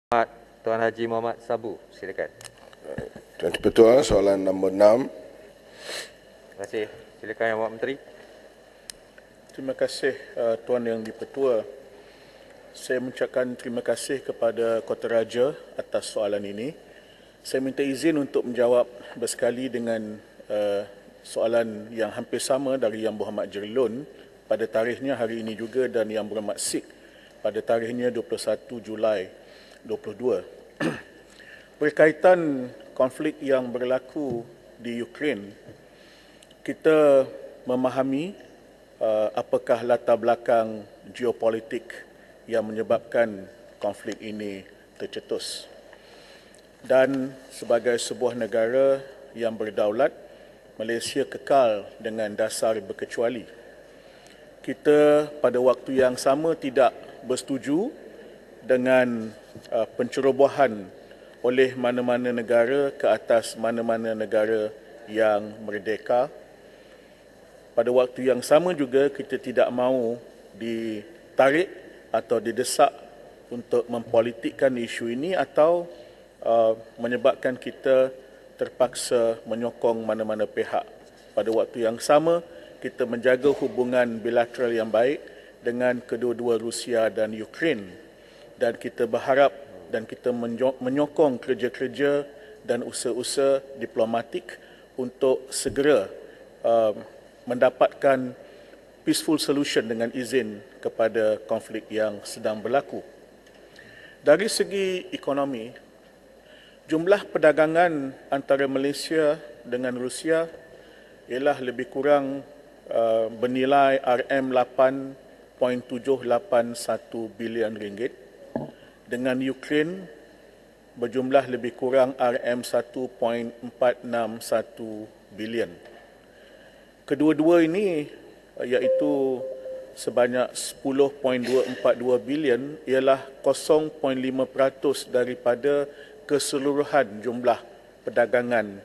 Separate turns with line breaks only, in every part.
Tuan Haji Muhammad Sabu, silakan.
Tuan Di-Pertua, soalan nombor 6.
Terima kasih. Silakan Yang Amat Menteri.
Terima kasih Tuan Yang Di-Pertua. Saya mengucapkan terima kasih kepada Kota Raja atas soalan ini. Saya minta izin untuk menjawab bersekali dengan soalan yang hampir sama dari Yang Berhormat Jerlun pada tarikhnya hari ini juga dan Yang Berhormat Sik pada tarikhnya 21 Julai 22. Berkaitan konflik yang berlaku di Ukraine, kita memahami apakah latar belakang geopolitik yang menyebabkan konflik ini tercetus. Dan sebagai sebuah negara yang berdaulat, Malaysia kekal dengan dasar berkecuali. Kita pada waktu yang sama tidak bersetuju dengan pencerobohan oleh mana-mana negara ke atas mana-mana negara yang merdeka. Pada waktu yang sama juga kita tidak mahu ditarik atau didesak untuk mempolitikkan isu ini atau menyebabkan kita terpaksa menyokong mana-mana pihak. Pada waktu yang sama, kita menjaga hubungan bilateral yang baik dengan kedua-dua Rusia dan Ukraine. Dan kita berharap dan kita menyokong kerja-kerja dan usaha-usaha diplomatik untuk segera mendapatkan peaceful solution dengan izin kepada konflik yang sedang berlaku. Dari segi ekonomi, jumlah perdagangan antara Malaysia dengan Rusia ialah lebih kurang bernilai RM8.781 bilion ringgit. Dengan Ukraine berjumlah lebih kurang RM1.461 bilion. Kedua-dua ini iaitu sebanyak 10.242 bilion ialah 0.5% daripada keseluruhan jumlah perdagangan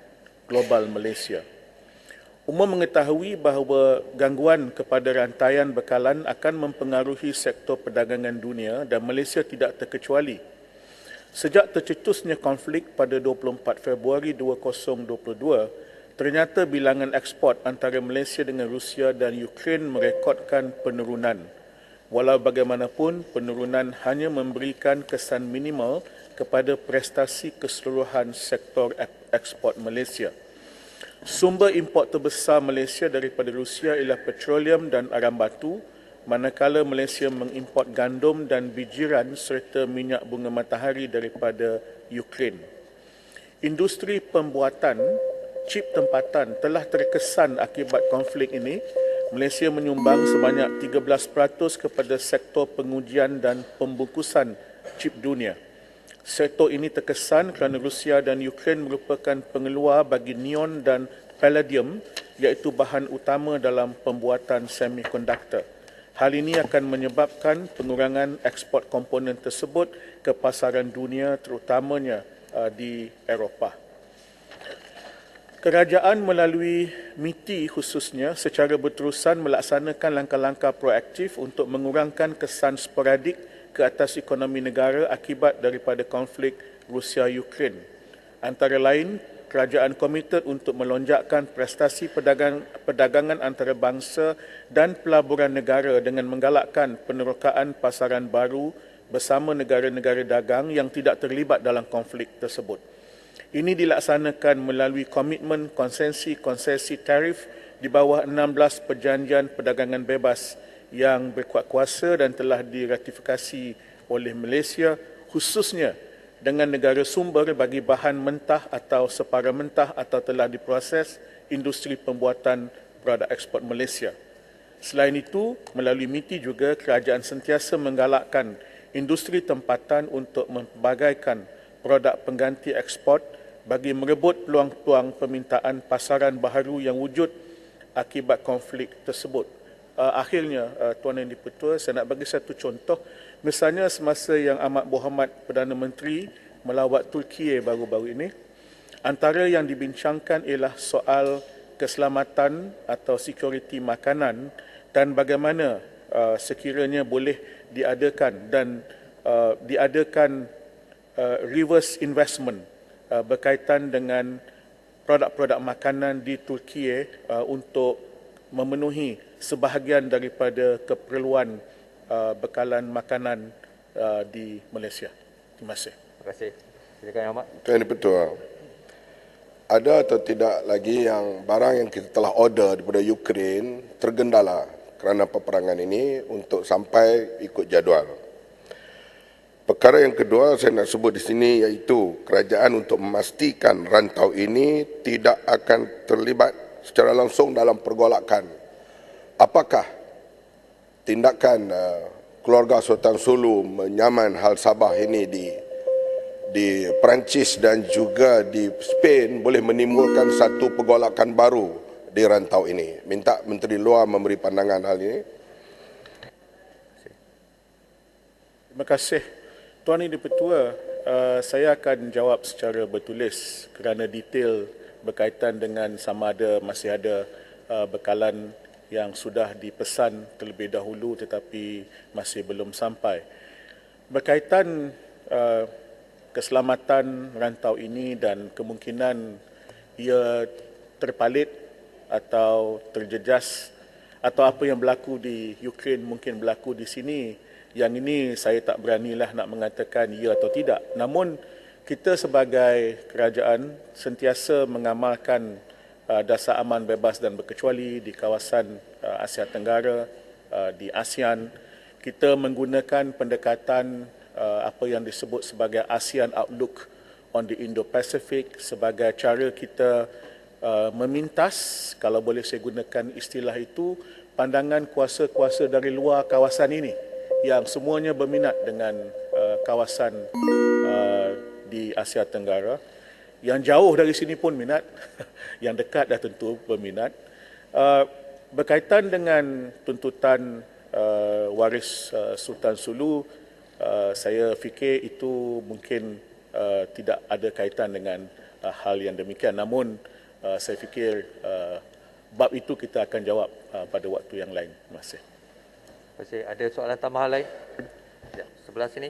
global Malaysia. Umum mengetahui bahawa gangguan kepada rantaian bekalan akan mempengaruhi sektor perdagangan dunia dan Malaysia tidak terkecuali. Sejak tercetusnya konflik pada 24 Februari 2022, ternyata bilangan ekspor antara Malaysia dengan Rusia dan Ukraine merekodkan penurunan. Walau bagaimanapun, penurunan hanya memberikan kesan minimal kepada prestasi keseluruhan sektor ekspor Malaysia. Sumber import terbesar Malaysia daripada Rusia ialah petroleum dan arang batu, manakala Malaysia mengimport gandum dan bijiran serta minyak bunga matahari daripada Ukraine. Industri pembuatan chip tempatan telah terkesan akibat konflik ini. Malaysia menyumbang sebanyak 13% kepada sektor pengujian dan pembungkusan chip dunia. Sektor ini terkesan kerana Rusia dan Ukraine merupakan pengeluar bagi neon dan palladium iaitu bahan utama dalam pembuatan semikonduktor. Hal ini akan menyebabkan pengurangan ekspor komponen tersebut ke pasaran dunia terutamanya di Eropah. Kerajaan melalui MITI khususnya secara berterusan melaksanakan langkah-langkah proaktif untuk mengurangkan kesan sporadik ke atas ekonomi negara akibat daripada konflik Rusia-Ukraine. Antara lain, kerajaan komited untuk melonjakkan prestasi perdagangan antarabangsa dan pelaburan negara dengan menggalakkan penerokaan pasaran baru bersama negara-negara dagang yang tidak terlibat dalam konflik tersebut. Ini dilaksanakan melalui komitmen konsesi tarif di bawah 16 perjanjian perdagangan bebas yang berkuat kuasa dan telah diratifikasi oleh Malaysia, khususnya dengan negara sumber bagi bahan mentah atau separa mentah atau telah diproses industri pembuatan produk ekspor Malaysia. Selain itu, melalui MITI juga kerajaan sentiasa menggalakkan industri tempatan untuk membagaikan produk pengganti ekspor bagi merebut peluang-peluang permintaan pasaran baharu yang wujud akibat konflik tersebut. Akhirnya, Tuan Yang Di-Pertua, saya nak bagi satu contoh. Misalnya semasa Yang Amat Berhormat Perdana Menteri melawat Turki baru-baru ini, antara yang dibincangkan ialah soal keselamatan atau security makanan dan bagaimana sekiranya boleh diadakan reverse investment berkaitan dengan produk-produk makanan di Turki untuk memenuhi sebahagian daripada keperluan bekalan makanan di Malaysia. Terima kasih.
Terima kasih. Silakan Yang Amat.
Tuan Yang Dipertua, ada atau tidak lagi yang barang yang kita telah order daripada Ukraine tergendala kerana peperangan ini untuk sampai ikut jadual? Perkara yang kedua saya nak sebut di sini iaitu kerajaan untuk memastikan rantau ini tidak akan terlibat secara langsung dalam pergolakan. Apakah tindakan keluarga Sultan Sulu menyaman hal Sabah ini di Perancis dan juga di Spain boleh menimbulkan satu pergolakan baru di rantau ini? Minta Menteri Luar memberi pandangan hal ini.
Terima kasih. Tuan Yang Dipertua, saya akan jawab secara bertulis kerana detail berkaitan dengan sama ada masih ada bekalan yang sudah dipesan terlebih dahulu tetapi masih belum sampai. Berkaitan keselamatan rantau ini dan kemungkinan ia terpalit atau terjejas atau apa yang berlaku di Ukraine mungkin berlaku di sini, yang ini saya tak beranilah nak mengatakan ya atau tidak. Namun kita sebagai kerajaan sentiasa mengamalkan dasar aman, bebas dan berkecuali di kawasan Asia Tenggara, di ASEAN. Kita menggunakan pendekatan apa yang disebut sebagai ASEAN Outlook on the Indo-Pacific sebagai cara kita memintas, kalau boleh saya gunakan istilah itu, pandangan kuasa-kuasa dari luar kawasan ini yang semuanya berminat dengan kawasan di Asia Tenggara. Yang jauh dari sini pun minat, yang dekat dah tentu berminat. Berkaitan dengan tuntutan waris Sultan Sulu, saya fikir itu mungkin tidak ada kaitan dengan hal yang demikian. Namun saya fikir bab itu kita akan jawab pada waktu yang lain. Terima kasih.
Terima kasih. Ada soalan tambahan lain? Ya, sebelah sini.